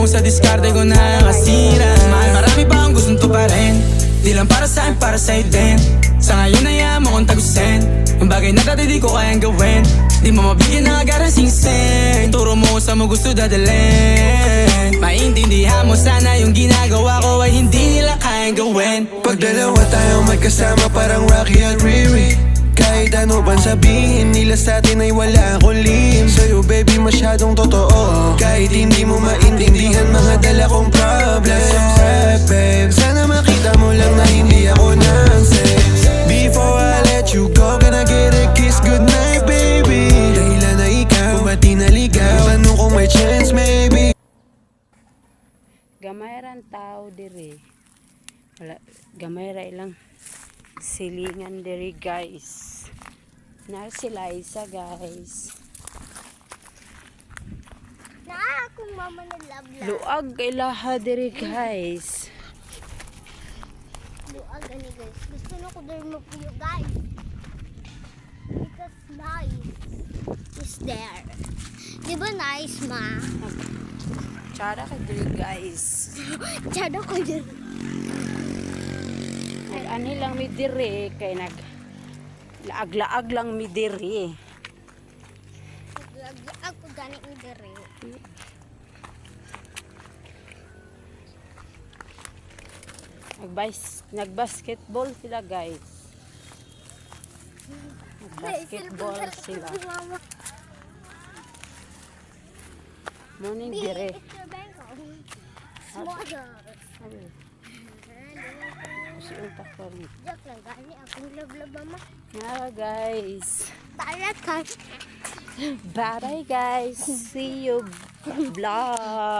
mo sa diskarte ko na nakasira. Mahal, marami pa ang gustong tuparin. Di lang para sa'kin, para sa'yo din. Sa ngayon ayaw mo kong tagusin yung bagay na dati di ko kayang gawin. Di mo mabigyan ng agarang sing-sing. Turo mo sa mo gusto dadalhin. Maintindihan mo sana yung ginagawa ko ay hindi nila kayang gawin. Pag dalawa tayong magkasama parang Rocky at Riri. Kahit ano bang sabihin nila sa'tin ay wala akong lihim. Sa'yo baby masyadong totoo. Kahit hindi mo maintindihan mga dala kong problems. Babe, sana makita mo lang na hindi ako nonsense. Before I let you go, can I get a kiss goodnight baby? Dahilan na ikaw, ba't di naligaw? Tanong kung may chance maybe. Gamay ran tao dire. Wala, gamay ra ilang silingan dire guys. Na sila isa guys. Na akong mama na love. Luag kay laha dire guys. Luag ani guys. Gusto na ko din mapuyo guys. Because nice is there. Di ba nice ma? Tsara ka dire guys. Tsada ko din. Ani lang mi dire kay nag laag-laag lang mi dire. Luag ko gani ni dere. Nag-basketball sila guys. Nag-basketball sila. Morning dire. Si utak ko rin. Joke lang gani akong love mama. Nara guys. Tara ka. Bye guys. See you vlog.